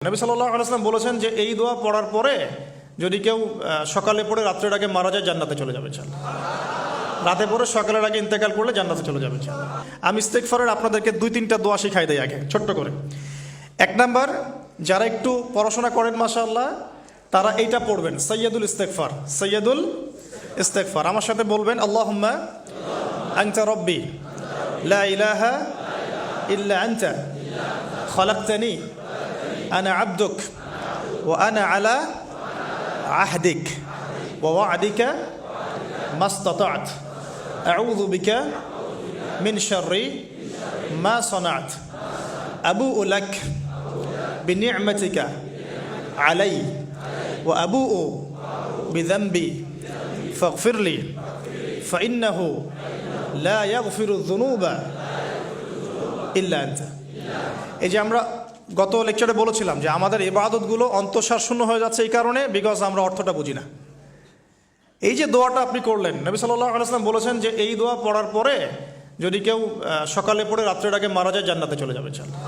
নবী সাল্লাল্লাহু আলাইহি ওয়াসাল্লাম বলেছেন যে এই দোয়া পড়ার পরে যদি কেউ সকালে পড়ে রাত্রের আগে মারা যায় জান্নাতে চলে যাবে ইনশাআল্লাহ। রাতে পড়ে সকালের আগে ইন্তেকাল করলে জান্নাতে চলে যাবে ইনশাআল্লাহ। আমি ইস্তেগফারের আপনাদেরকে 2-3টা দোয়া শিখাই দেই আগে ছোট্ট করে। 1 নাম্বার, যারা একটু পড়াশোনা করেন মাশাআল্লাহ তারা এইটা পড়বেন, সাইয়্যিদুল ইস্তেগফার। সাইয়্যিদুল ইস্তেগফার আমার সাথে বলবেন, আল্লাহুম্মা আনতা রাব্বি লা ইলাহা ইল্লা আনতা খালাকতানি আনা আবদুক ওয়া আনা আলা আহদিক ওয়া ওয়া'দিকা মাস্তাতা'ত আউযু বিকা মিন শাররি মা সানা'ত আবুউ লাক বিনি'মাতিকা আলাই ওয়া আবুউ বিযানবি ফাগফিরলি ফাইন্নাহু লা ইয়াগফিরু যুনুবা ইল্লা আনতা। এই যে আমরা গত লেকচারে বলেছিলাম যে আমাদের ইবাদতগুলো অন্তঃসার শূন্য হয়ে যাচ্ছে এই কারণে, বিকজ আমরা অর্থটা বুঝি না। এই যে দোয়াটা আপনি করলেন, নবী সাল্লাল্লাহু আলাইহি ওয়াসাল্লাম বলেছেন যে এই দোয়া পড়ার পরে যদি কেউ সকালে পড়ে রাত্রের আগে মারা যায় জান্নাতে চলে যাবে ইনশাআল্লাহ।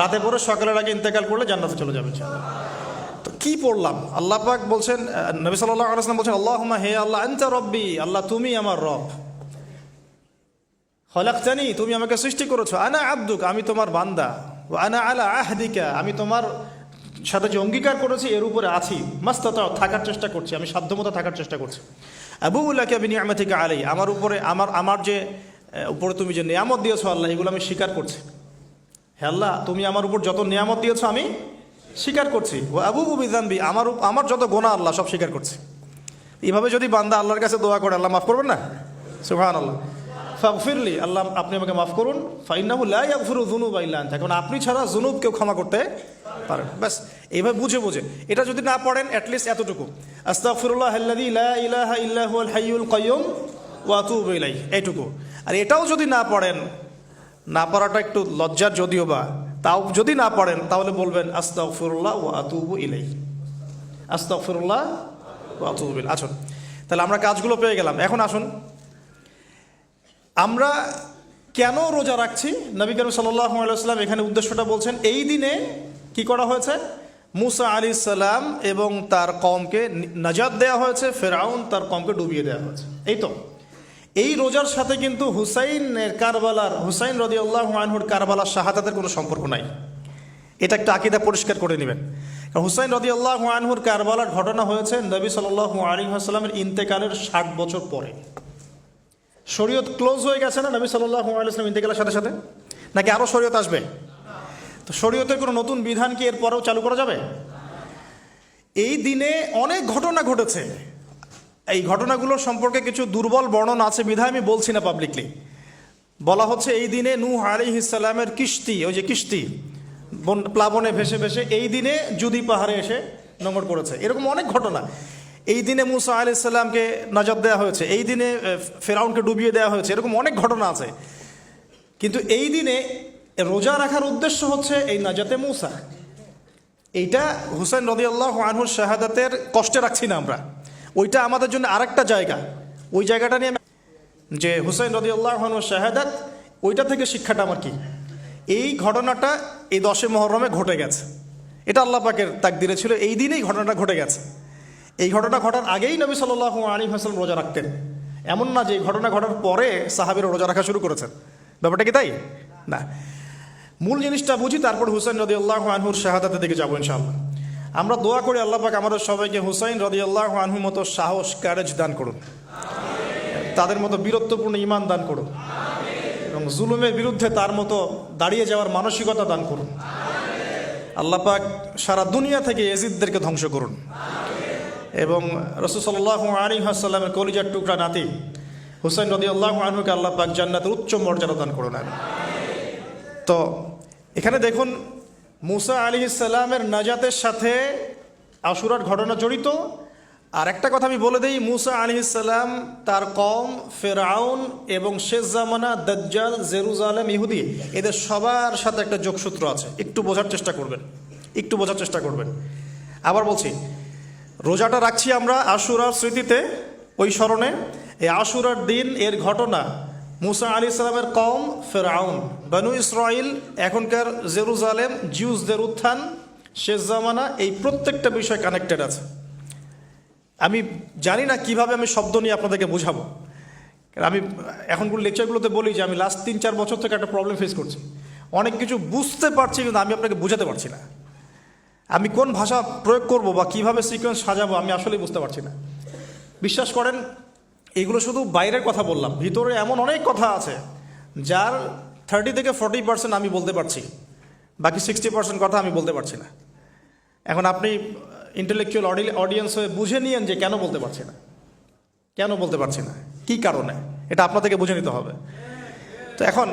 রাতে পড়ে সকালের আগে ইন্তেকাল করলে জান্নাতে চলে যাবে ইনশাআল্লাহ। তো কি পড়লাম? আল্লাহ পাক বলছেন, নবী সাল্লাল্লাহু আলাইহি ওয়াসাল্লাম বলছেন, আল্লাহুম্মা হে আল্লাহ আনতা রব্বি, আল্লাহ তুমি আমার রব, খলাকতানি তুমি আমাকে সৃষ্টি করেছো, আনা আবদুক আমি তোমার বান্দা, ওয়া আনা আলা আহদিকা আমি তোমার সাথে যে অঙ্গীকার করেছি এর উপরে আছি, মাস্তাতা থাকার চেষ্টা করছি, আমি সাধ্যমতো থাকার চেষ্টা করছি। আবুউ লাকা বিনি'মাতিকা আলাই আমার উপরে আমার যে উপরে তুমি যে নিয়ামত দিয়েছো আল্লাহ এগুলো আমি স্বীকার করছি। হে আল্লাহ তুমি আমার উপর যত নিয়ামত দিয়েছো আমি স্বীকার করছি। ওয়া আবুউ বিযানবি আমার যত গুনাহ আল্লাহ সব স্বীকার করছি। এইভাবে যদি বান্দা আল্লাহর কাছে দোয়া করে আল্লাহ মাফ করবেন না? সুবহানাল্লাহ। ফাগফিরলি আল্লাহ আপনি আমাকে মাফ করুন, ফাইন্নাহু লা ইয়াগফিরু যুনুবা ইল্লা আনতা কারণ আপনি ছাড়া যুনুব কেউ ক্ষমা করতে পারেন। ব্যাস এইভাবে বুঝে বুঝে এটা যদি না পড়েন অ্যাটলিস্ট এতটুকু, আস্তাগফিরুল্লাহাল্লাযী লা ইলাহা ইল্লা হুয়াল হাইয়ুল কাইয়্যুম ওয়া আতুবু ইলাইহি, এইটুকু। আর এটাও যদি না পড়েন, না পড়াটা একটু লজ্জার যদিও বা, তাও যদি না পড়েন তাহলে বলবেন আস্তাগফিরুল্লাহ ওয়া আতুবু ইলাইহি, আস্তাগফিরুল্লাহ ওয়া আতুবু ইলাইহি। আসুন তাহলে আমরা কাজগুলো পেয়ে গেলাম। এখন আসুন আমরা কেন রোজা রাখছি। নবী করিম সাল্লাল্লাহু আলাইহি ওয়াসাল্লাম এখানে উদ্দেশ্যটা বলছেন। এই দিনে কি করা হয়েছে? মুসা আলাইহিস সালাম এবং তার কওমকে নাজাত দেওয়া হয়েছে, ফেরাউন তার কওমকে ডুবিয়ে দেওয়া হয়েছে। এই তো এই রোজার সাথে কিন্তু হুসাইন রাদিয়াল্লাহু আনহুর কারবালার শাহাদাতের কোনো সম্পর্ক নাই। এটা একটা আকীদা পরিষ্কার করে নেবেন। কারণ হুসাইন রাদিয়াল্লাহু আনহুর কারবালার ঘটনা হয়েছে নবী সাল্লাল্লাহু আলাইহি ওয়াসাল্লামের ইন্তেকালের 60 বছর পরে। শরীয়ত ক্লোজ হয়ে গেছে না নবী সাল্লাল্লাহু আলাইহি ওয়াসাল্লাম ইন্তেকালের সাথে সাথে, নাকি আরও শরীয়ত আসবে? তো শরীয়তের কোনো নতুন বিধান কি এরপরেও চালু করা যাবে? এই দিনে অনেক ঘটনা ঘটেছে। এই ঘটনাগুলোর সম্পর্কে কিছু দুর্বল বর্ণনা আছে বিধায় আমি বলছি না পাবলিকলি। বলা হচ্ছে এই দিনে নূহ আলাইহিস সালামের কিস্তি, ওই যে কিস্তি প্লাবনে ভেসে ভেসে এই দিনে জুদি পাহাড়ে এসে নোঙর পড়েছে। এরকম অনেক ঘটনা। এই দিনে মুসা আলাইহিস সালামকে নাজাত দেওয়া হয়েছে, এই দিনে ফেরাউনকে ডুবিয়ে দেওয়া হয়েছে, এরকম অনেক ঘটনা আছে। কিন্তু এই দিনে রোজা রাখার উদ্দেশ্য হচ্ছে এই নাজাতে মুসা। এইটা হুসাইন রাদিয়াল্লাহু আনহুর শাহাদাতের কষ্টে রাখছি না আমরা, ওইটা আমাদের জন্য আরেকটা জায়গা। ওই জায়গাটা নিয়ে যে হুসাইন রাদিয়াল্লাহু আনহুর শাহাদাত, ওইটা থেকে শিক্ষাটা আমার কি? এই ঘটনাটা এই 10 মুহররমে ঘটে গেছে। এটা আল্লাহ পাকের তাকদিরে ছিল, এই দিনেই ঘটনাটা ঘটে গেছে। এই ঘটনা ঘটার আগেই নবী সাল্লাল্লাহু আলাইহি ওয়াসাল্লাম রোজা রাখতেন। এমন না যে এই ঘটনা ঘটার পরে সাহাবীরা রোজা রাখা শুরু করেছেন, ব্যাপারটা কি তাই না? মূল জিনিসটা বুঝি, তারপর হুসাইন রাদিয়াল্লাহু আনহুর শাহাদাতের দিকে যাবো ইনশাআল্লাহ। আমরা দোয়া করি আল্লাহ পাক আমাদের সবাইকে হুসাইন রাদিয়াল্লাহু আনহুর মতো সাহস, কারেজ দান করুন, তাদের মতো বীরত্বপূর্ণ ঈমান দান করুন, এবং জুলুমের বিরুদ্ধে তার মতো দাঁড়িয়ে যাওয়ার মানসিকতা দান করুন। আল্লাহ পাক সারা দুনিয়া থেকে ইয়াজিদদেরকে ধ্বংস করুন, এবং রাসূল সাল্লাল্লাহু আলাইহি ওয়াসাল্লামের কলিজার টুকরা নাতি হুসাইন রাদিয়াল্লাহু আনহুকে আল্লাহ পাক জান্নাতের উচ্চ মর্যাদা দান করুন। তো এখানে দেখুন মুসা আলাইহিস সালামের নাজাতের সাথে আশুরার ঘটনা জড়িত। আর একটা কথা আমি বলে দেই, মুসা আলাইহিস সালাম, তার কওম, ফেরাউন এবং শেষ জামানা দাজ্জাল, জেরুজালেম, ইহুদি, এদের সবার সাথে একটা যোগসূত্র আছে। একটু বোঝার চেষ্টা করবেন। আবার বলছি, রোজাটা রাখছি আমরা আশুরার স্মৃতিতে, ওই স্মরণে। এই আশুরার দিন এর ঘটনা মুসা আলাইহিস সালামের কওম, ফেরাউন, বনু ইসরাইল, এখনকার জেরুজালেম, জিউসদের উত্থান, শেষ জামানা, এই প্রত্যেকটা বিষয় কানেক্টেড আছে। আমি জানি না কিভাবে আমি শব্দ নিয়ে আপনাদেরকে বোঝাবো। কারণ আমি এখনগুলো লেকচারগুলোতে বলি যে আমি লাস্ট 3-4 বছর থেকে একটা প্রবলেম ফেস করছি। অনেক কিছু বুঝতে পারছি কিন্তু আমি আপনাকে বোঝাতে পারছি না। আমি কোন ভাষা প্রয়োগ করব বা কিভাবে সিকোয়েন্স সাজাবো আমি আসলেই বুঝতে পারছি না। বিশ্বাস করেন, এগুলো শুধু বাইরের কথা বললাম, ভিতরে এমন অনেক কথা আছে যার 30 থেকে 40% আমি বলতে পারছি, বাকি 60% কথা আমি বলতে পারছি না। এখন আপনি ইন্টেলেকচুয়াল অডিয়েন্স হয়ে বুঝে নিয়েন যে কেন বলতে পারছি না, কেন বলতে পারছি না, কী কারণে, এটা আপনাদেরকে বুঝে নিতে হবে। তো এখন